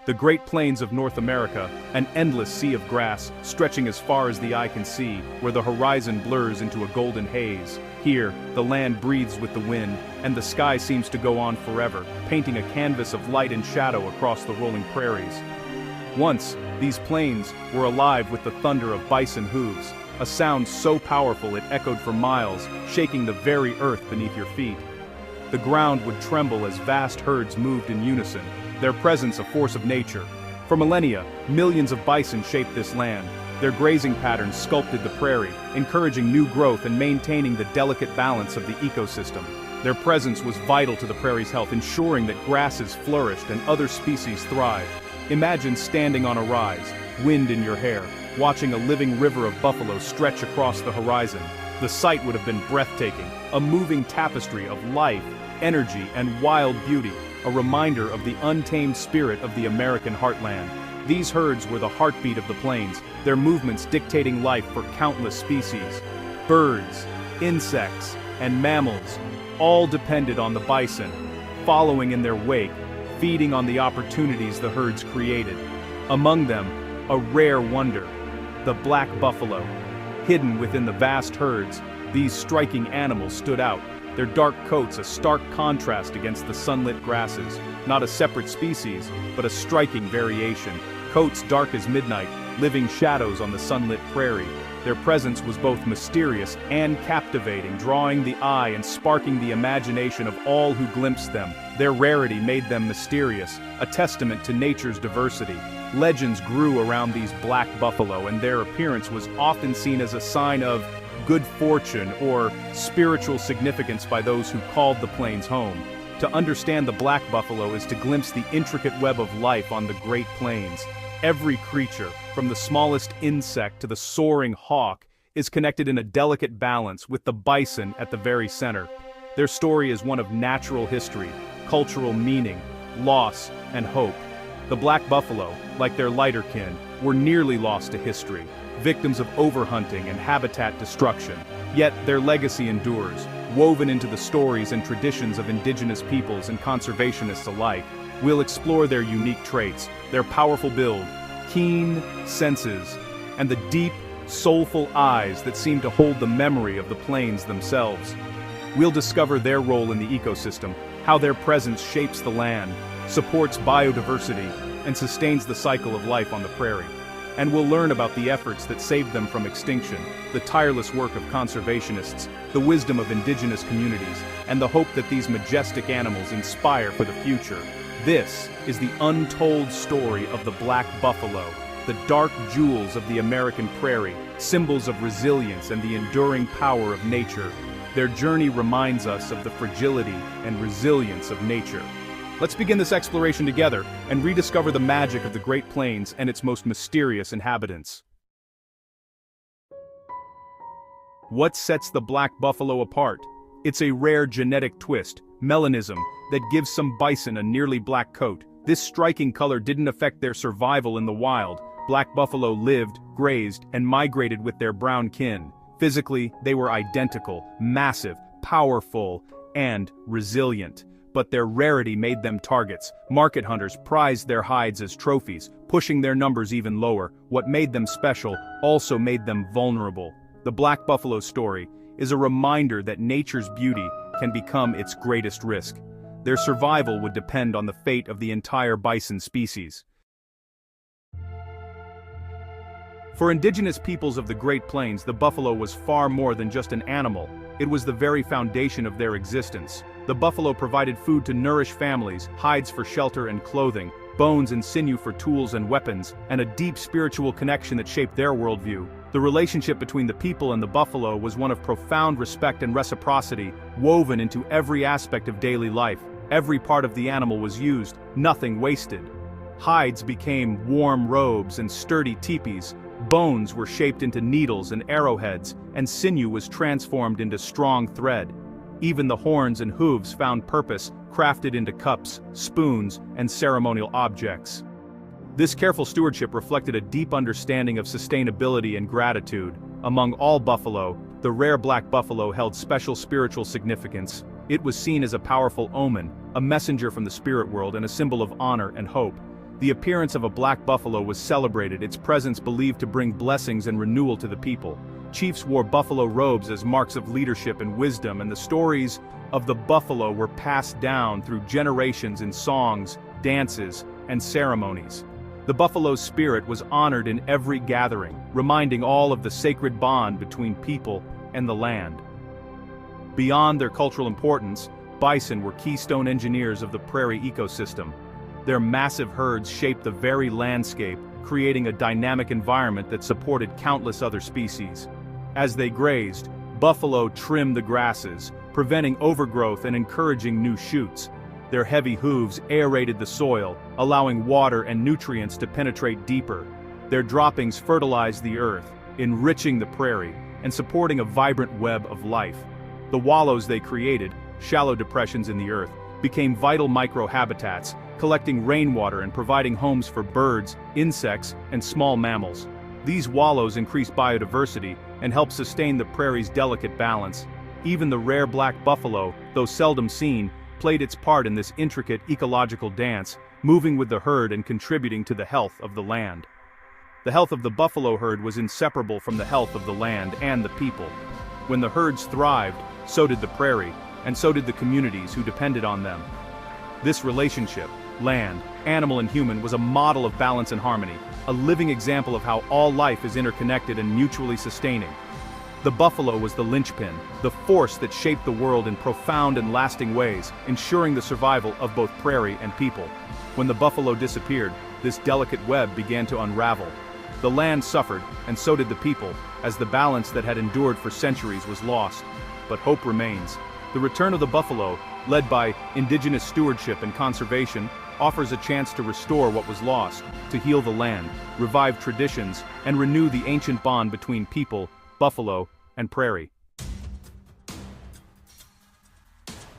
The Great Plains of North America, an endless sea of grass, stretching as far as the eye can see, where the horizon blurs into a golden haze. Here, the land breathes with the wind, and the sky seems to go on forever, painting a canvas of light and shadow across the rolling prairies. Once, these plains were alive with the thunder of bison hooves, a sound so powerful it echoed for miles, shaking the very earth beneath your feet. The ground would tremble as vast herds moved in unison, their presence a force of nature. For millennia, millions of bison shaped this land. Their grazing patterns sculpted the prairie, encouraging new growth and maintaining the delicate balance of the ecosystem. Their presence was vital to the prairie's health, ensuring that grasses flourished and other species thrived. Imagine standing on a rise, wind in your hair, watching a living river of buffalo stretch across the horizon. The sight would have been breathtaking, a moving tapestry of life, energy, and wild beauty, a reminder of the untamed spirit of the American heartland. These herds were the heartbeat of the plains, their movements dictating life for countless species. Birds, insects, and mammals all depended on the bison, following in their wake, feeding on the opportunities the herds created. Among them, a rare wonder, the black buffalo. Hidden within the vast herds, these striking animals stood out, their dark coats a stark contrast against the sunlit grasses. Not a separate species, but a striking variation. Coats dark as midnight, living shadows on the sunlit prairie. Their presence was both mysterious and captivating, drawing the eye and sparking the imagination of all who glimpsed them. Their rarity made them mysterious, a testament to nature's diversity. Legends grew around these black buffalo, and their appearance was often seen as a sign of good fortune or spiritual significance by those who called the plains home. To understand the black buffalo is to glimpse the intricate web of life on the Great Plains. Every creature, from the smallest insect to the soaring hawk, is connected in a delicate balance, with the bison at the very center. Their story is one of natural history, cultural meaning, loss, and hope. The black buffalo, like their lighter kin, were nearly lost to history, victims of overhunting and habitat destruction. Yet their legacy endures, woven into the stories and traditions of indigenous peoples and conservationists alike. We'll explore their unique traits, their powerful build, keen senses, and the deep, soulful eyes that seem to hold the memory of the plains themselves. We'll discover their role in the ecosystem, how their presence shapes the land, supports biodiversity, and sustains the cycle of life on the prairie. And we'll learn about the efforts that saved them from extinction, the tireless work of conservationists, the wisdom of indigenous communities, and the hope that these majestic animals inspire for the future. This is the untold story of the black buffalo, the dark jewels of the American prairie, symbols of resilience and the enduring power of nature. Their journey reminds us of the fragility and resilience of nature. Let's begin this exploration together and rediscover the magic of the Great Plains and its most mysterious inhabitants. What sets the black buffalo apart? It's a rare genetic twist, melanism, that gives some bison a nearly black coat. This striking color didn't affect their survival in the wild. Black buffalo lived, grazed, and migrated with their brown kin. Physically, they were identical, massive, powerful, and resilient. But their rarity made them targets. Market hunters prized their hides as trophies, pushing their numbers even lower. What made them special also made them vulnerable. The black buffalo story is a reminder that nature's beauty can become its greatest risk. Their survival would depend on the fate of the entire bison species. For indigenous peoples of the Great Plains, the buffalo was far more than just an animal. It was the very foundation of their existence. The buffalo provided food to nourish families, hides for shelter and clothing, bones and sinew for tools and weapons, and a deep spiritual connection that shaped their worldview. The relationship between the people and the buffalo was one of profound respect and reciprocity, woven into every aspect of daily life. Every part of the animal was used, nothing wasted. Hides became warm robes and sturdy teepees. Bones were shaped into needles and arrowheads, and sinew was transformed into strong thread. Even the horns and hooves found purpose, crafted into cups, spoons, and ceremonial objects. This careful stewardship reflected a deep understanding of sustainability and gratitude. Among all buffalo, the rare black buffalo held special spiritual significance. It was seen as a powerful omen, a messenger from the spirit world, and a symbol of honor and hope. The appearance of a black buffalo was celebrated, its presence believed to bring blessings and renewal to the people. Chiefs wore buffalo robes as marks of leadership and wisdom, and the stories of the buffalo were passed down through generations in songs, dances, and ceremonies. The buffalo's spirit was honored in every gathering, reminding all of the sacred bond between people and the land. Beyond their cultural importance, bison were keystone engineers of the prairie ecosystem. Their massive herds shaped the very landscape, creating a dynamic environment that supported countless other species. As they grazed, buffalo trimmed the grasses, preventing overgrowth and encouraging new shoots. Their heavy hooves aerated the soil, allowing water and nutrients to penetrate deeper. Their droppings fertilized the earth, enriching the prairie, and supporting a vibrant web of life. The wallows they created, shallow depressions in the earth, became vital microhabitats, collecting rainwater and providing homes for birds, insects, and small mammals. These wallows increase biodiversity and help sustain the prairie's delicate balance. Even the rare black buffalo, though seldom seen, played its part in this intricate ecological dance, moving with the herd and contributing to the health of the land. The health of the buffalo herd was inseparable from the health of the land and the people. When the herds thrived, so did the prairie, and so did the communities who depended on them. This relationship, land, animal and human, was a model of balance and harmony, a living example of how all life is interconnected and mutually sustaining. The buffalo was the linchpin, the force that shaped the world in profound and lasting ways, ensuring the survival of both prairie and people. When the buffalo disappeared, this delicate web began to unravel. The land suffered, and so did the people, as the balance that had endured for centuries was lost. But hope remains. The return of the buffalo, led by indigenous stewardship and conservation, offers a chance to restore what was lost, to heal the land, revive traditions, and renew the ancient bond between people, buffalo, and prairie.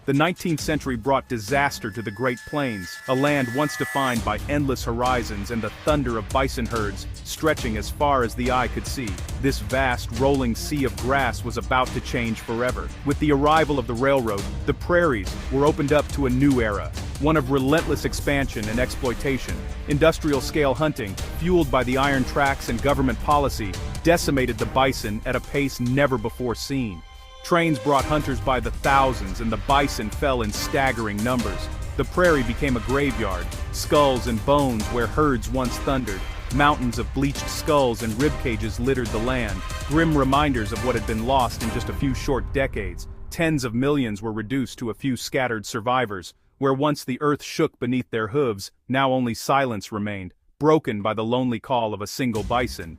The 19th century brought disaster to the Great Plains, a land once defined by endless horizons and the thunder of bison herds stretching as far as the eye could see. This vast, rolling sea of grass was about to change forever. With the arrival of the railroad, the prairies were opened up to a new era, one of relentless expansion and exploitation. Industrial-scale hunting, fueled by the iron tracks and government policy, decimated the bison at a pace never before seen. Trains brought hunters by the thousands, and the bison fell in staggering numbers. The prairie became a graveyard, skulls and bones where herds once thundered. Mountains of bleached skulls and rib cages littered the land, grim reminders of what had been lost in just a few short decades. Tens of millions were reduced to a few scattered survivors. Where once the earth shook beneath their hooves, now only silence remained, broken by the lonely call of a single bison.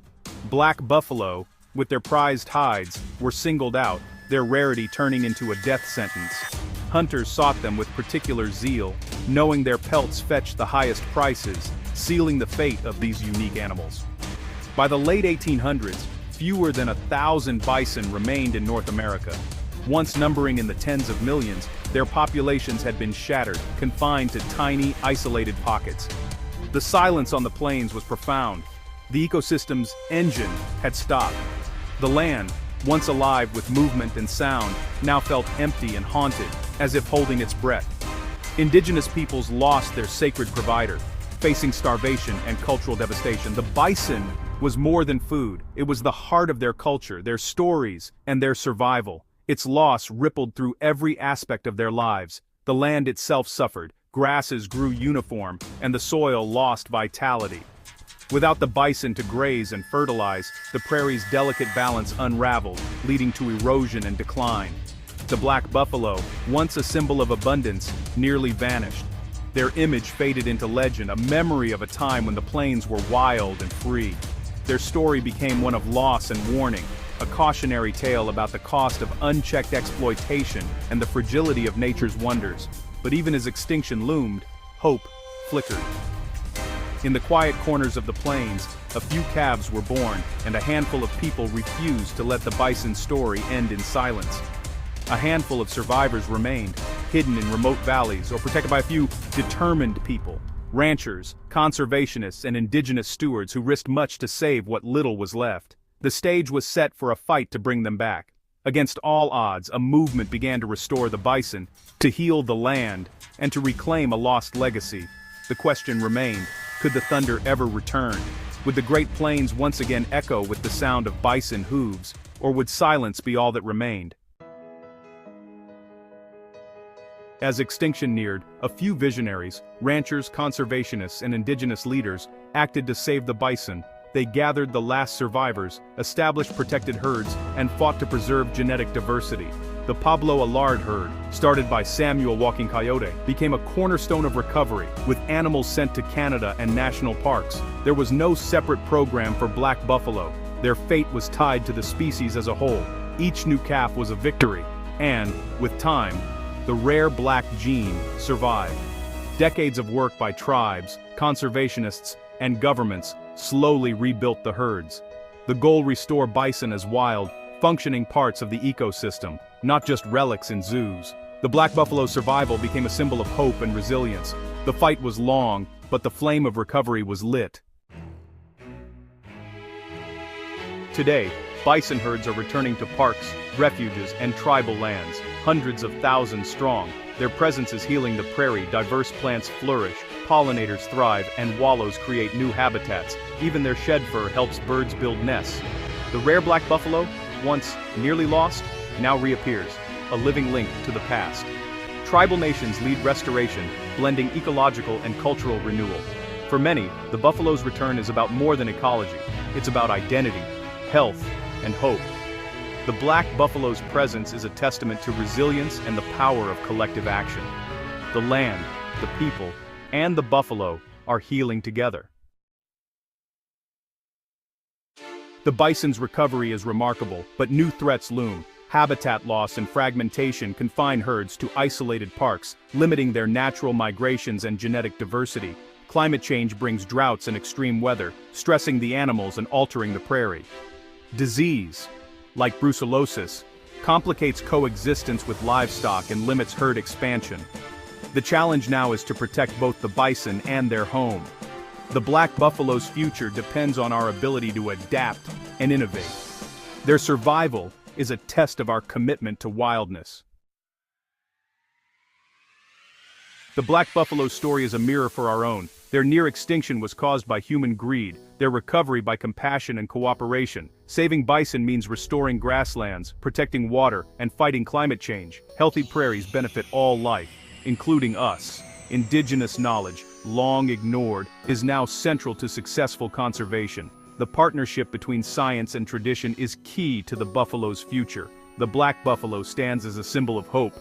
Black buffalo, with their prized hides, were singled out, their rarity turning into a death sentence. Hunters sought them with particular zeal, knowing their pelts fetched the highest prices, sealing the fate of these unique animals. By the late 1800s, fewer than 1,000 bison remained in North America. Once numbering in the tens of millions, their populations had been shattered, confined to tiny, isolated pockets. The silence on the plains was profound. The ecosystem's engine had stopped. The land, once alive with movement and sound, now felt empty and haunted, as if holding its breath. Indigenous peoples lost their sacred provider, facing starvation and cultural devastation. The bison was more than food. It was the heart of their culture, their stories, and their survival. Its loss rippled through every aspect of their lives. The land itself suffered, grasses grew uniform, and the soil lost vitality. Without the bison to graze and fertilize, the prairie's delicate balance unraveled, leading to erosion and decline. The black buffalo, once a symbol of abundance, nearly vanished. Their image faded into legend, a memory of a time when the plains were wild and free. Their story became one of loss and warning, a cautionary tale about the cost of unchecked exploitation and the fragility of nature's wonders. But even as extinction loomed, hope flickered. In the quiet corners of the plains, a few calves were born, and a handful of people refused to let the bison's story end in silence. A handful of survivors remained, hidden in remote valleys or protected by a few determined people, ranchers, conservationists, and indigenous stewards who risked much to save what little was left. The stage was set for a fight to bring them back. Against all odds, a movement began to restore the bison, to heal the land, and to reclaim a lost legacy. The question remained, Could the thunder ever return? Would the Great Plains once again echo with the sound of bison hooves, or would silence be all that remained? As extinction neared, a few visionaries, ranchers, conservationists, and indigenous leaders acted to save the bison. They gathered the last survivors, established protected herds, and fought to preserve genetic diversity. The Pablo Allard herd, started by Samuel Walking Coyote, became a cornerstone of recovery, with animals sent to Canada and national parks. There was no separate program for black buffalo. Their fate was tied to the species as a whole. Each new calf was a victory, and, with time, the rare black gene survived. Decades of work by tribes, conservationists, and governments slowly rebuilt the herds. The goal: restore bison as wild, functioning parts of the ecosystem, not just relics in zoos. The black buffalo's survival became a symbol of hope and resilience. The fight was long, but the flame of recovery was lit. Today, bison herds are returning to parks, refuges, and tribal lands, hundreds of thousands strong. Their presence is healing the prairie. Diverse plants flourish, pollinators thrive, and wallows create new habitats. Even their shed fur helps birds build nests. The rare black buffalo, once nearly lost, now reappears, a living link to the past. Tribal nations lead restoration, blending ecological and cultural renewal. For many, the buffalo's return is about more than ecology. It's about identity, health, and hope. The black buffalo's presence is a testament to resilience and the power of collective action. The land, the people, and the buffalo are healing together. The bison's recovery is remarkable, but new threats loom. Habitat loss and fragmentation confine herds to isolated parks, limiting their natural migrations and genetic diversity. Climate change brings droughts and extreme weather, stressing the animals and altering the prairie. Disease, like brucellosis, complicates coexistence with livestock and limits herd expansion. The challenge now is to protect both the bison and their home. The black buffalo's future depends on our ability to adapt and innovate. Their survival is a test of our commitment to wildness. The black buffalo's story is a mirror for our own. Their near extinction was caused by human greed, their recovery by compassion and cooperation. Saving bison means restoring grasslands, protecting water, and fighting climate change. Healthy prairies benefit all life, including us. Indigenous knowledge, long ignored, is now central to successful conservation. The partnership between science and tradition is key to the buffalo's future. The black buffalo stands as a symbol of hope.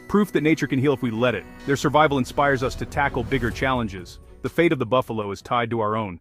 Proof that nature can heal if we let it. Their survival inspires us to tackle bigger challenges. The fate of the buffalo is tied to our own.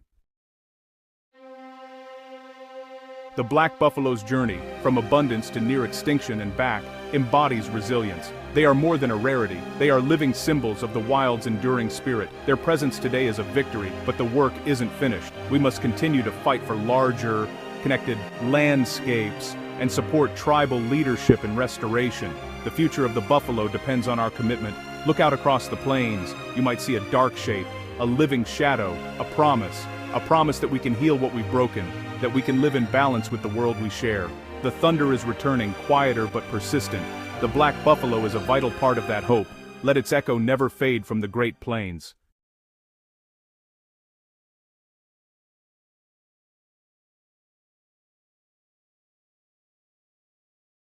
The black buffalo's journey, from abundance to near extinction and back, embodies resilience. They are more than a rarity. They are living symbols of the wild's enduring spirit. Their presence today is a victory, but the work isn't finished. We must continue to fight for larger, connected landscapes and support tribal leadership and restoration. The future of the buffalo depends on our commitment. Look out across the plains. You might see a dark shape, a living shadow, a promise that we can heal what we've broken, that we can live in balance with the world we share. The thunder is returning, quieter but persistent. The black buffalo is a vital part of that hope. Let its echo never fade from the Great Plains.